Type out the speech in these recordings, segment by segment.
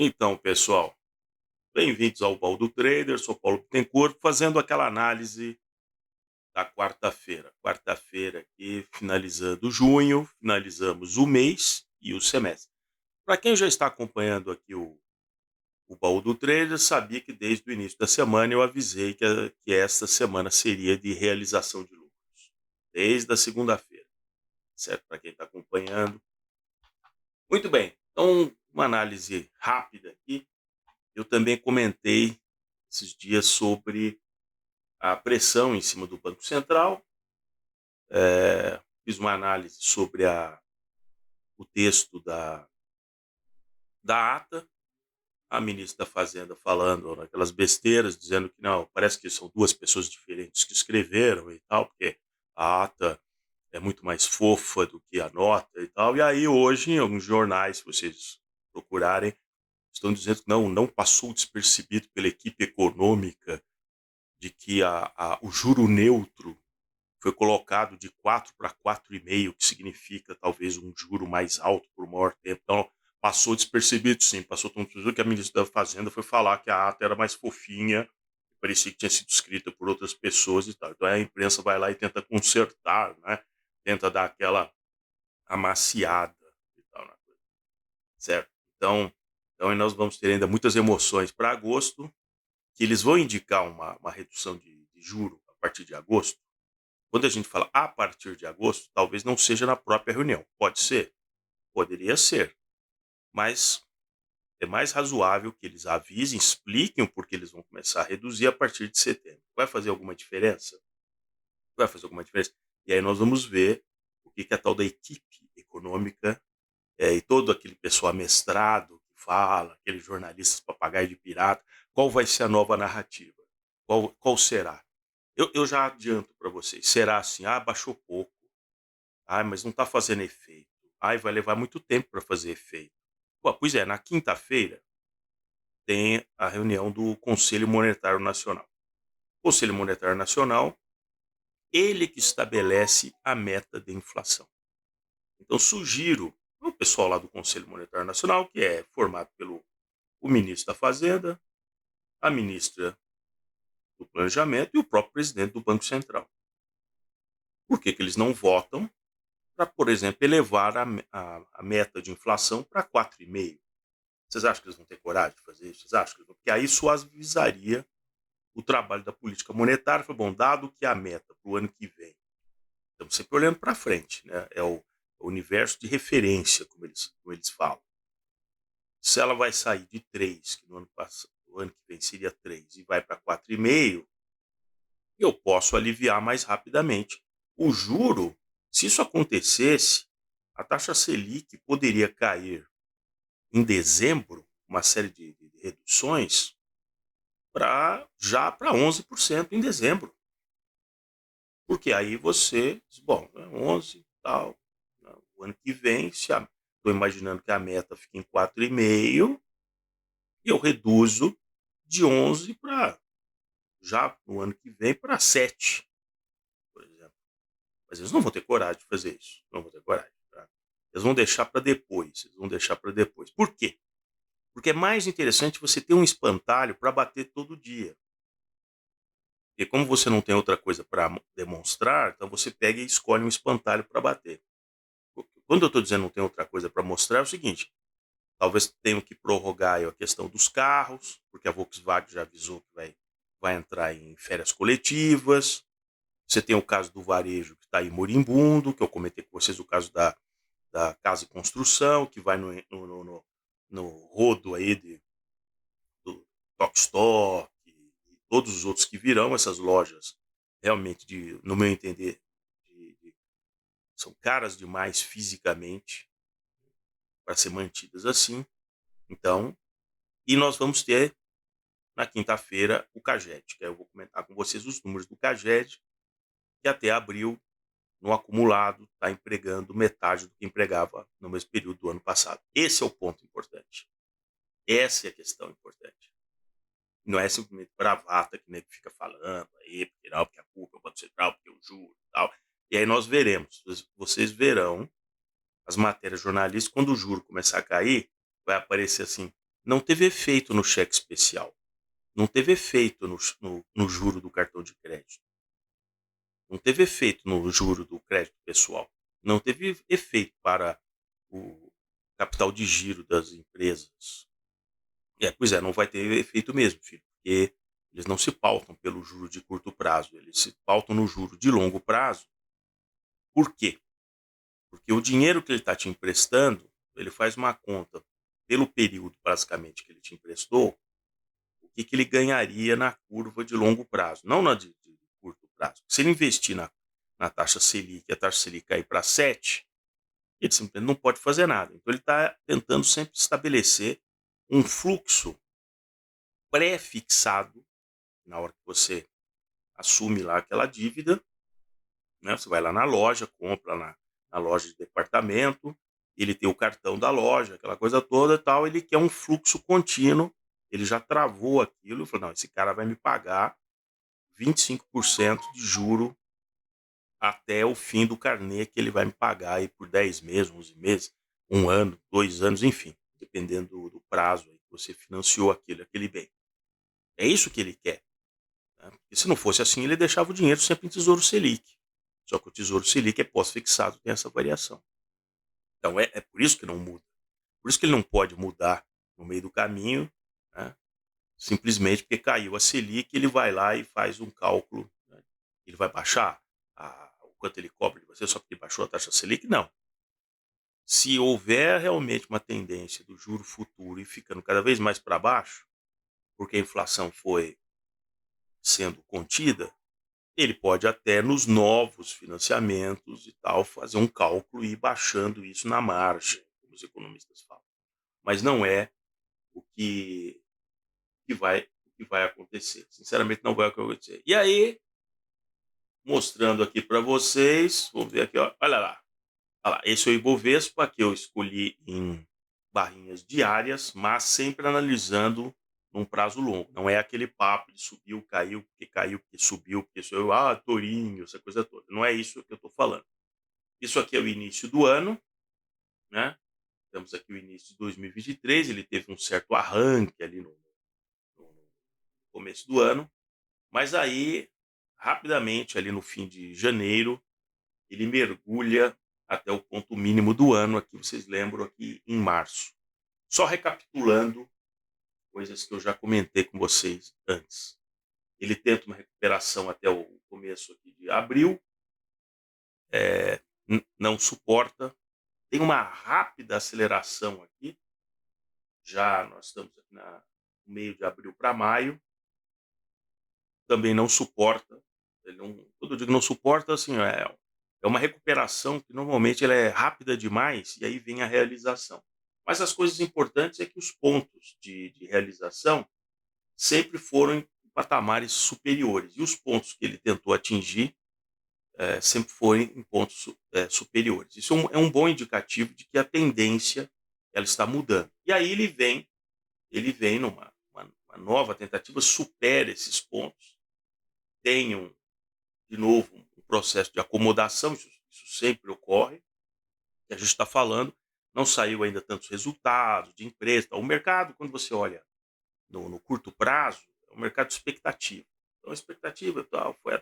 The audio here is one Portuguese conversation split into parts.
Então, pessoal, bem-vindos ao Baldo Trader. Sou Paulo Bittencourt, fazendo aquela análise da quarta-feira. Quarta-feira aqui, finalizando junho, finalizamos o mês e o semestre. Para quem já está acompanhando aqui o Baú do Trader, sabia que desde o início da semana eu avisei que esta semana seria de realização de lucros. Desde a segunda-feira, certo? Para quem está acompanhando. Muito bem, então uma análise rápida aqui. Eu também comentei esses dias sobre a pressão em cima do Banco Central, fiz uma análise sobre o texto da ata, a ministra da Fazenda falando naquelas besteiras, dizendo que não, parece que são duas pessoas diferentes que escreveram e tal, porque a ata é muito mais fofa do que a nota e tal. E aí hoje, em alguns jornais, se vocês procurarem, estão dizendo que não passou despercebido pela equipe econômica de que o juro neutro foi colocado de 4 para 4,5, que significa talvez um juro mais alto por maior tempo. Então, passou despercebido, sim. Passou tão despercebido que a ministra da Fazenda foi falar que a ata era mais fofinha, parecia que tinha sido escrita por outras pessoas e tal. Então, a imprensa vai lá e tenta consertar, né? Tenta dar aquela amaciada e tal, né? Certo? Então, nós vamos ter ainda muitas emoções para agosto, que eles vão indicar uma redução de juro a partir de agosto. Quando a gente fala a partir de agosto, talvez não seja na própria reunião. Pode ser? Poderia ser. Mas é mais razoável que eles avisem, expliquem o porquê eles vão começar a reduzir a partir de setembro. Vai fazer alguma diferença? Vai fazer alguma diferença? E aí nós vamos ver o que a tal da equipe econômica e todo aquele pessoal amestrado que fala, aqueles jornalistas papagaio de pirata, qual vai ser a nova narrativa? Qual será? Eu já adianto para vocês, será assim, baixou pouco, mas não está fazendo efeito, vai levar muito tempo para fazer efeito. Pô, pois é, na quinta-feira tem a reunião do Conselho Monetário Nacional. O Conselho Monetário Nacional, ele que estabelece a meta de inflação. Então sugiro o pessoal lá do Conselho Monetário Nacional, que é formado pelo o ministro da Fazenda, a ministra do Planejamento e o próprio presidente do Banco Central. Por que eles não votam para, por exemplo, elevar a meta de inflação para 4,5%? Vocês acham que eles vão ter coragem de fazer isso? Vocês acham que porque aí suavizaria o trabalho da política monetária. Foi bom, dado que a meta para o ano que vem, estamos sempre olhando para frente, né? É o universo de referência, como eles falam. Se ela vai sair de 3, que no ano que vem seria 3, e vai para 4,5, eu posso aliviar mais rapidamente. O juro, se isso acontecesse, a taxa Selic poderia cair em dezembro, uma série de reduções, já para 11% em dezembro. Porque aí você diz, bom, 11 tal, né, o ano que vem, se estou imaginando que a meta fica em 4,5, e eu reduzo de 11 para, já no ano que vem, para 7, por exemplo. Mas eles não vão ter coragem de fazer isso. Não vão ter coragem. Tá? Eles vão deixar para depois. Eles vão deixar para depois. Por quê? Porque é mais interessante você ter um espantalho para bater todo dia. Porque como você não tem outra coisa para demonstrar, então você pega e escolhe um espantalho para bater. Quando eu estou dizendo não tem outra coisa para mostrar, é o seguinte: talvez tenham que prorrogar a questão dos carros, porque a Volkswagen já avisou que vai entrar em férias coletivas. Você tem o caso do varejo que está aí moribundo, que eu comentei com vocês o caso da Casa e Construção, que vai no rodo aí do Tokstok e todos os outros que virão, essas lojas realmente, no meu entender, são caras demais fisicamente para ser mantidas assim. Então, e nós vamos ter na quinta-feira o CAGED, que aí eu vou comentar com vocês os números do CAGED, que até abril, no acumulado, está empregando metade do que empregava no mesmo período do ano passado. Esse é o ponto importante. Essa é a questão importante. Não é simplesmente bravata que nem fica falando aí, porque não, porque a culpa é o Banco Central, porque o juro e tal. E aí nós veremos, vocês verão as matérias jornalísticas, quando o juro começar a cair, vai aparecer assim, não teve efeito no cheque especial, não teve efeito no juro do cartão de crédito, não teve efeito no juro do crédito pessoal, não teve efeito para o capital de giro das empresas. Pois é, não vai ter efeito mesmo, filho, porque eles não se pautam pelo juro de curto prazo, eles se pautam no juro de longo prazo. Por quê? Porque o dinheiro que ele está te emprestando, ele faz uma conta pelo período, basicamente, que ele te emprestou, o que ele ganharia na curva de longo prazo, não na de curto prazo. Se ele investir na taxa Selic e a taxa Selic cair para 7, ele simplesmente não pode fazer nada. Então ele está tentando sempre estabelecer um fluxo pré-fixado na hora que você assume lá aquela dívida, né? Você vai lá na loja, compra na loja de departamento, ele tem o cartão da loja, aquela coisa toda e tal, ele quer um fluxo contínuo, ele já travou aquilo, falou, não, esse cara vai me pagar 25% de juro até o fim do carnê que ele vai me pagar aí por 10 meses, 11 meses, um ano, 2 anos, enfim, dependendo do prazo aí que você financiou aquele bem. É isso que ele quer. Né? Porque se não fosse assim, ele deixava o dinheiro sempre em Tesouro Selic. Só que o Tesouro Selic é pós-fixado, tem essa variação. Então é por isso que não muda. Por isso que ele não pode mudar no meio do caminho, né? Simplesmente porque caiu a Selic, ele vai lá e faz um cálculo. Né? Ele vai baixar o quanto ele cobra de você só porque baixou a taxa Selic? Não. Se houver realmente uma tendência do juro futuro e ficando cada vez mais para baixo, porque a inflação foi sendo contida, ele pode até nos novos financiamentos e tal fazer um cálculo e ir baixando isso na margem, como os economistas falam. Mas não é o que vai acontecer. Sinceramente, não vai acontecer. E aí, mostrando aqui para vocês, vamos ver aqui, ó, olha lá. Olha lá, esse é o Ibovespa que eu escolhi em barrinhas diárias, mas sempre analisando num prazo longo. Não é aquele papo de subiu, caiu, porque subiu, porque subiu, tourinho, essa coisa toda. Não é isso que eu estou falando. Isso aqui é o início do ano, né? Temos aqui o início de 2023, ele teve um certo arranque ali no começo do ano, mas aí, rapidamente, ali no fim de janeiro, ele mergulha até o ponto mínimo do ano, aqui vocês lembram, aqui em março. Só recapitulando coisas que eu já comentei com vocês antes. Ele tenta uma recuperação até o começo aqui de abril, não suporta, tem uma rápida aceleração aqui, já nós estamos aqui no meio de abril para maio, também não suporta, ele não, quando eu digo não suporta, assim, é uma recuperação que normalmente ela é rápida demais e aí vem a realização. Mas as coisas importantes é que os pontos de realização sempre foram em patamares superiores. E os pontos que ele tentou atingir sempre foram em pontos superiores. Isso é um bom indicativo de que a tendência ela está mudando. E aí ele vem numa uma nova tentativa, supera esses pontos, tem de novo um processo de acomodação, isso sempre ocorre, que a gente está falando, não saiu ainda tantos resultados de empresa. O mercado, quando você olha no curto prazo, é um mercado de expectativa. Então, a expectativa tal, foi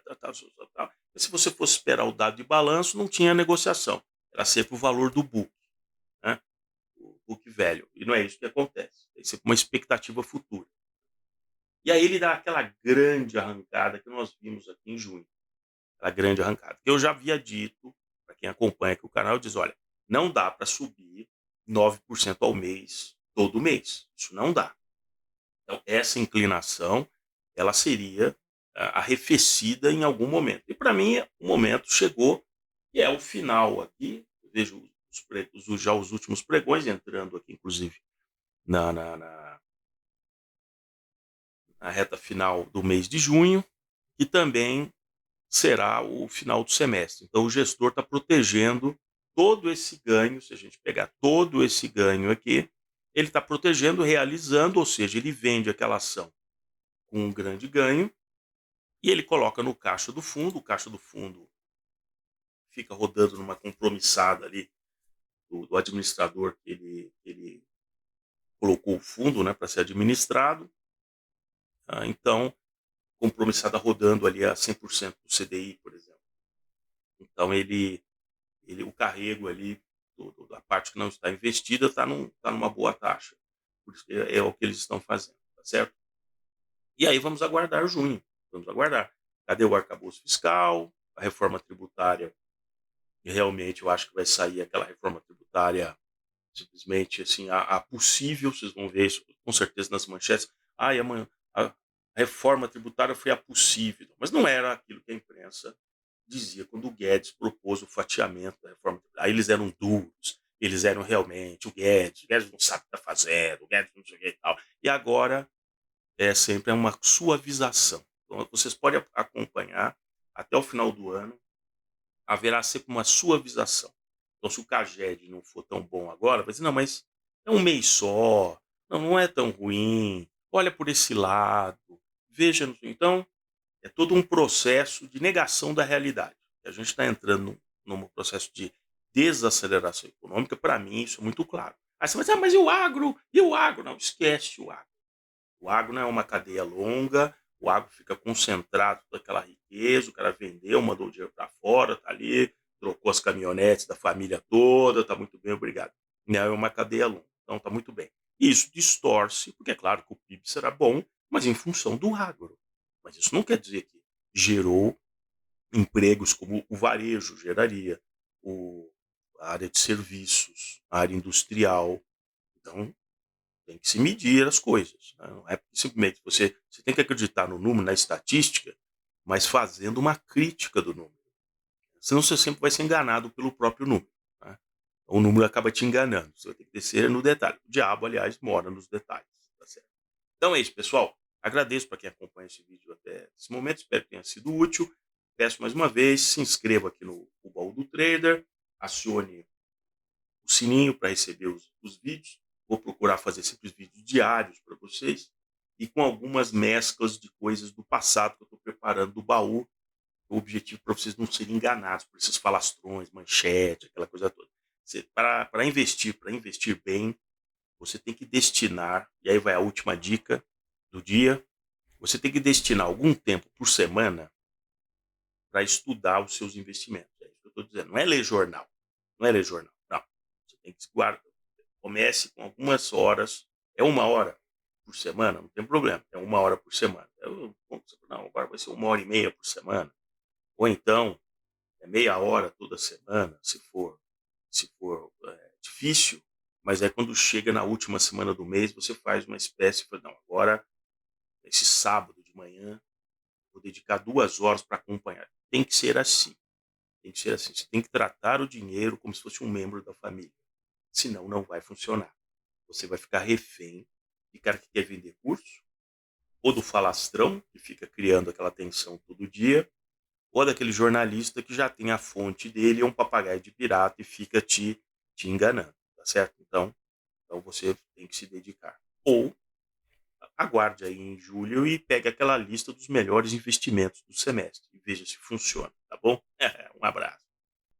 tal. Mas se você fosse esperar o dado de balanço, não tinha negociação. Era sempre o valor do book, né? O book velho. E não é isso que acontece. Tem sempre uma expectativa futura. E aí ele dá aquela grande arrancada que nós vimos aqui em junho. Aquela grande arrancada. Que eu já havia dito, para quem acompanha aqui o canal, diz, olha, não dá para subir 9% ao mês, todo mês. Isso não dá. Então, essa inclinação, ela seria arrefecida em algum momento. E para mim, o momento chegou, e é o final aqui. Eu vejo já os últimos pregões entrando aqui, inclusive, na reta final do mês de junho, que também será o final do semestre. Então, o gestor está protegendo todo esse ganho, se a gente pegar todo esse ganho aqui, ele está protegendo, realizando, ou seja, ele vende aquela ação com um grande ganho e ele coloca no caixa do fundo, o caixa do fundo fica rodando numa compromissada ali do administrador que ele colocou o fundo, né, para ser administrado, então o compromissado está rodando ali a 100% do CDI, por exemplo. Então o carrego ali da parte que não está investida está numa boa taxa. Por isso que é o que eles estão fazendo, tá certo? E aí vamos aguardar junho, vamos aguardar. Cadê o arcabouço fiscal, a reforma tributária? E realmente eu acho que vai sair aquela reforma tributária simplesmente assim, a possível, vocês vão ver isso com certeza nas manchetes. Ai, a reforma tributária foi a possível, mas não era aquilo que a imprensa dizia quando o Guedes propôs o fatiamento da reforma tributária. Aí eles eram duros, eles eram realmente o Guedes não sabe o que está fazendo, o Guedes não sei o que e tal. E agora é sempre uma suavização. Então, vocês podem acompanhar até o final do ano, haverá sempre uma suavização. Então, se o Caged não for tão bom agora, vai dizer, não, mas é um mês só, não é tão ruim, olha por esse lado, veja. Então, é todo um processo de negação da realidade. A gente está entrando num processo de desaceleração econômica, para mim isso é muito claro. Aí você vai dizer, mas e o agro? E o agro? Não, esquece o agro. O agro não é uma cadeia longa, o agro fica concentrado toda aquela riqueza, o cara vendeu, mandou o dinheiro para fora, tá ali, trocou as caminhonetes da família toda, tá muito bem, obrigado. Não é uma cadeia longa, então tá muito bem. Isso distorce, porque é claro que o PIB será bom, mas em função do agro. Mas isso não quer dizer que gerou empregos como o varejo geraria, o, a área de serviços, a área industrial. Então, tem que se medir as coisas. Né? Não é simplesmente você tem que acreditar no número, na estatística, mas fazendo uma crítica do número. Senão você sempre vai ser enganado pelo próprio número. Né? O número acaba te enganando. Você vai ter que descer no detalhe. O diabo, aliás, mora nos detalhes. Tá certo? Então é isso, pessoal. Agradeço para quem acompanha esse vídeo até esse momento. Espero que tenha sido útil. Peço mais uma vez, se inscreva aqui no Baú do Trader, acione o sininho para receber os vídeos. Vou procurar fazer sempre vídeos diários para vocês e com algumas mesclas de coisas do passado que eu estou preparando do baú. O objetivo para vocês não serem enganados por esses falastrões, manchete, aquela coisa toda. Para investir bem, você tem que destinar, e aí vai a última dica do dia, você tem que destinar algum tempo por semana para estudar os seus investimentos. É isso que eu estou dizendo. Não é ler jornal. Não é ler jornal. Não. Você tem que guardar. Comece com algumas horas. É 1 hora por semana? Não tem problema. É 1 hora por semana. Não, agora vai ser 1 hora e meia por semana. Ou então, é meia hora toda semana, se for difícil. Mas é quando chega na última semana do mês, você faz uma espécie de, não, agora, esse sábado de manhã, vou dedicar 2 horas para acompanhar. Tem que ser assim. Tem que ser assim. Você tem que tratar o dinheiro como se fosse um membro da família. Senão, não vai funcionar. Você vai ficar refém de cara que quer vender curso, ou do falastrão, que fica criando aquela tensão todo dia, ou daquele jornalista que já tem a fonte dele, é um papagaio de pirata e fica te enganando, tá certo? Então você tem que se dedicar. Ou aguarde aí em julho e pegue aquela lista dos melhores investimentos do semestre e veja se funciona, tá bom? Um abraço.